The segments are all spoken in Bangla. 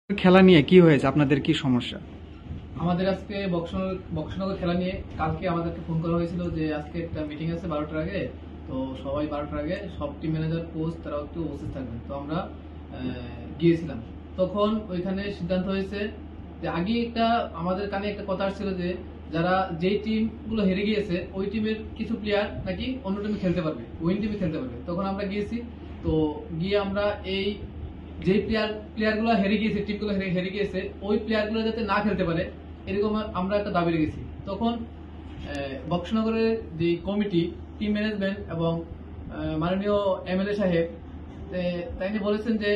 খেলা নিয়ে কি হয়েছে, আপনাদের কি সমস্যা? আমাদের আজকে বক্সনগর খেলা নিয়ে কালকে আমাদেরকে ফোন করা হয়েছিল যে আজকে একটা মিটিং আছে 12টার আগে, তো সবাই 12টার আগে সব টিম ম্যানেজার কোচ তারা একটু উপস্থিত থাকবেন। তো আমরা গিয়েছিলাম। তখন ওইখানে সিদ্ধান্ত হয়েছে যে আগে একটা আমাদের কানে একটা কথা আসছিল যে যারা যেই টিমগুলো হেরে গিয়েছে ওই টিমের কিছু প্লেয়ার নাকি অন্য টিমে খেলতে পারবে, উইন টিমে খেলতে পারবে। তখন আমরা গিয়েছি, তো গিয়ে আমরা এই যে প্লেয়ারগুলো হেরে গিয়েছে, টিমগুলো হেরে গিয়েছে, ওই প্লেয়ারগুলো যাতে না খেলতে পারে এরকম আমরা একটা দাবি রেখেছি। তখন বক্সনগরের যে কমিটি, টিম ম্যানেজমেন্ট এবং মাননীয় এমএলএ সাহেব তাই বলেছেন যে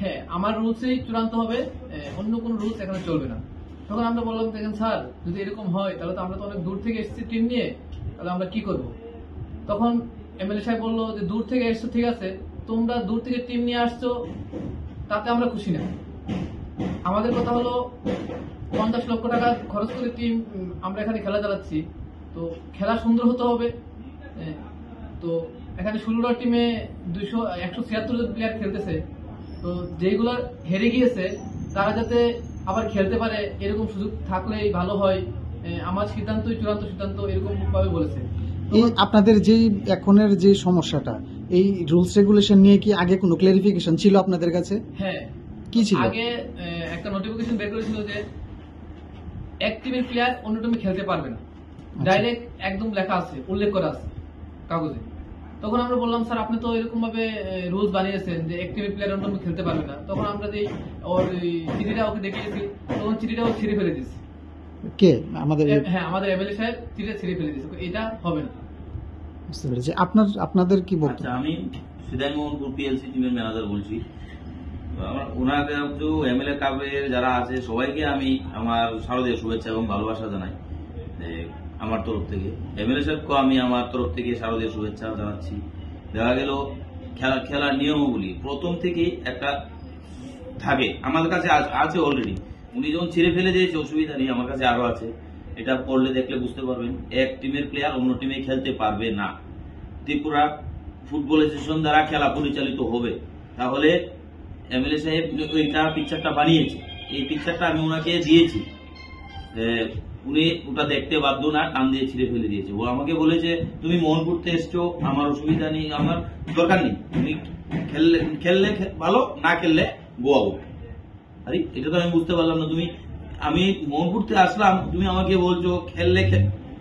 হ্যাঁ আমার রুলসেই চূড়ান্ত হবে, অন্য কোনো রুলস এখানে চলবে না। তখন আমরা বললাম দেখেন স্যার, যদি এরকম হয় তাহলে তো আমরা তো অনেক দূর থেকে এসেছি টিম নিয়ে, তাহলে আমরা কি করব? তখন এমএলএ সাহেব বললো যে দূর থেকে এসছো ঠিক আছে, তোমরা দূর থেকে টিম নিয়ে আসছো তাতে আমরা খুশি না। আমাদের কথা হলো 50 লক্ষ টাকা খরচ করে টিম আমরা এখানে খেলা চালাচ্ছি, তো খেলা সুন্দর হতে হবে। তো এখানে 16টা টিমে 176 জন প্লেয়ার খেলতেছে, তো যেগুলো হেরে গিয়েছে তারা যাতে আবার খেলতে পারে এরকম সুযোগ থাকলেই ভালো হয়। আমার সিদ্ধান্তই চূড়ান্ত সিদ্ধান্ত, এরকম ভাবে বলেছে। এই আপনাদের যেই এখনের যে সমস্যাটা, এই রুলস রেগুলেশন নিয়ে কি আগে কোনো ক্লারিফিকেশন ছিল আপনাদের কাছে? হ্যাঁ, কি ছিল? আগে একটা নোটিফিকেশন বের করেছিল যে এক টিমের প্লেয়ার অন্য টিমে খেলতে পারবে না, ডাইরেক্ট একদম লেখা আছে, উল্লেখ করা আছে কাগজে। তখন আমরা বললাম স্যার আপনি তো এরকম ভাবে রুলস বানিয়েছেন যে এক টিমের প্লেয়ার অন্য টিমে খেলতে পারবে না। তখন আমরা যে ওর চিঠিটা ওকে দেখিয়েছি, তখন চিঠিটাও ছিঁড়ে ফেলে দিয়েছি। কে? আমাদের হ্যাঁ, আমাদের এমএলএ সাহেব চিঠিটা ছিঁড়ে ফেলে দিয়েছে, এটা হবে না। বুঝতে পেরেছি। আপনাদের কি বলতে? আচ্ছা, আমি সিদাই মোহনপুর পিএলসি টিমের ম্যানেজার বলছি। ওনাকে এমএলএ কাপের যারা আছে সবাইকে আমি আমার শারদীয় শুভেচ্ছা এবং ভালোবাসা জানাই আমার তরফ থেকে। এমএলএ সাহেবকে আমি আমার তরফ থেকে শারদীয় শুভেচ্ছা জানাচ্ছি। দেখা গেল খেলার নিয়মগুলি প্রথম থেকেই একটা থাকে, আমাদের কাছে আছে অলরেডি। উনি যখন ছিঁড়ে ফেলে দিয়েছে অসুবিধা নেই, আমার কাছে আরো আছে, এটা পড়লে দেখলে বুঝতে পারবেন। এক টিমের প্লেয়ার অন্য টিমে খেলতে পারবে না। ত্রিপুরা ফুটবল অ্যাসোসিয়েশন দ্বারা খেলা পরিচালিত হবে। তাহলে এমএলএ সাহেব ওইটা পিকচারটা বানিয়েছে, এই পিকচারটা আমি ওনাকে দিয়েছি, উনি ওটা দেখতে বাধ্য না, টান দিয়ে ছিঁড়ে ফেলে দিয়েছে। ও আমাকে বলেছে তুমি মোহনপুরতে এসছো, আমার অসুবিধা নেই, আমার দরকার নেই, তুমি খেললে ভালো, না খেললে গো আউট। আরে এটা তো আমি বুঝতে পারলাম না, আমি মোহনপুরতে আসলাম, তুমি আমাকে বলছো খেললে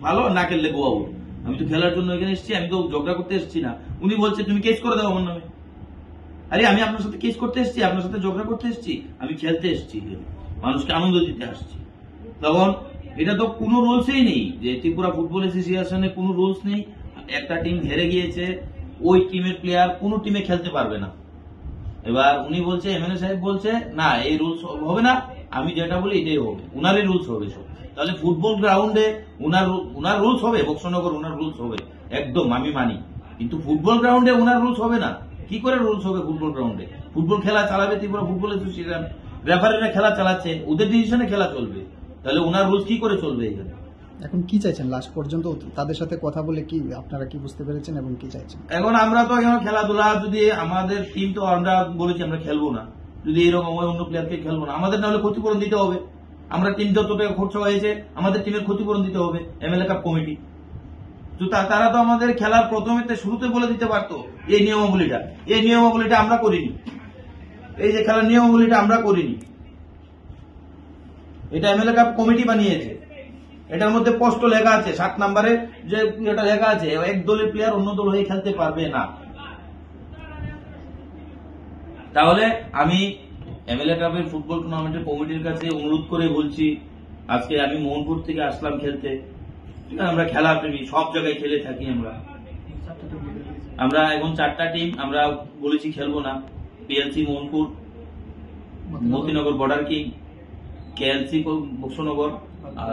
ভালো, না খেললে গো আউট। আমি তো খেলার জন্য এখানে এসেছি, আমি তো ঝগড়া করতে এসেছি না। উনি বলছে তুমি কেস করে দাও আমার নামে। আরে আমি আপনার সাথে কেস করতে এসেছি, আপনার সাথে ঝগড়া করতে এসেছি? আমি খেলতে এসেছি, মানুষকে আনন্দ দিতে আসছি। তখন এটা তো কোনো রুলসই নেই, যে ত্রিপুরা ফুটবল অ্যাসোসিয়েশনে কোনো রুলস নেই। একটা টিম হেরে গিয়েছে, ওই টিমের প্লেয়ার কোনো টিমে খেলতে পারবে না। এবার উনি বলছে, এমএলএ সাহেব বলছে না এই রুলস হবে না, আমি যেটা বলি এটাই হবে, উনারই রুলস হবে সব। তাহলে ফুটবল গ্রাউন্ডে উনার রুলস হবে, বক্সনগর উনার রুলস হবে, একদম আমি মানি। কিন্তু ফুটবল গ্রাউন্ডে উনার রুলস হবে না। কি করে রুলস হবে ফুটবল গ্রাউন্ডে? ফুটবল খেলা চালাবে ত্রিপুরা ফুটবল অ্যাসোসিয়েশন, রেফারিরা খেলা চালাচ্ছে, ওদের ডিসিশনে খেলা চলবে, তাহলে উনার রুলস কি করে চলবে এখানে? এখন কি চাইছেন? লাস্ট পর্যন্ত তাদের সাথে কথা বলে কি আপনারা কি বুঝতে পেরেছেন এবং কি চাইছেন? এখন আমরা তো এখন খেলাধুলা, যদি আমাদের টিম তো আমরা বলেছি আমরা খেলবো না, যদি এরকম অন্য প্লেয়ারকে খেলবো না, আমাদের নাহলে ক্ষতিপূরণ দিতে হবে। আমরা টিম যত টাকা খরচা হয়েছে আমাদের টিমের ক্ষতিপূরণ দিতে হবে এমএলএ কাপ কমিটি। তো তারা তো আমাদের খেলার প্রথমে শুরুতে বলে দিতে পারতো এই নিয়মাবলীটা আমরা করিনি, এই যে খেলার নিয়মাবলীটা আমরা করিনি, এটা এমএলএ কাপ কমিটি বানিয়েছে। এটার মধ্যে স্পষ্ট লেখা আছে, 7 নম্বরে যে এটা লেখা আছে, এক দলের প্লেয়ার অন্য দল হয়ে খেলতে পারবে না। তাহলে আমি এমএলএ কাপের ফুটবল টুর্নামেন্টের কমিটির কাছে অনুরোধ করে বলছি, আজকে আমি মোহনপুর থেকে আসলাম খেলতে, আমরা খেলা প্রেমী, সব জায়গায় খেলে থাকি। আমরা এখন 4টা টিম আমরা বলেছি খেলবো না। PLC Mohanpur, Motinagar border king, KLC Boxanagar, আর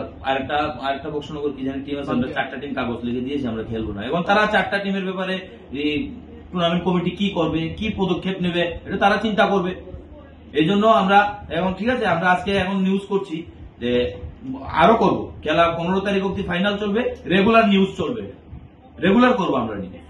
আরেকটা বক্সনগর কি জানি টিম আছে। আমরা 4টা টিম কাগজ লিখে দিয়েছি আমরা খেলবো না। এবং তারা 4টা টিমের ব্যাপারে টুর্নামেন্ট কমিটি কি করবে, কি পদক্ষেপ নেবে, এটা তারা চিন্তা করবে। এই জন্য আমরা এখন ঠিক আছে, আমরা আজকে এখন নিউজ করছি যে আরো করবো খেলা, 15 তারিখ অব্দি ফাইনাল চলবে, রেগুলার নিউজ চলবে, রেগুলার করবো আমরা নিউজ।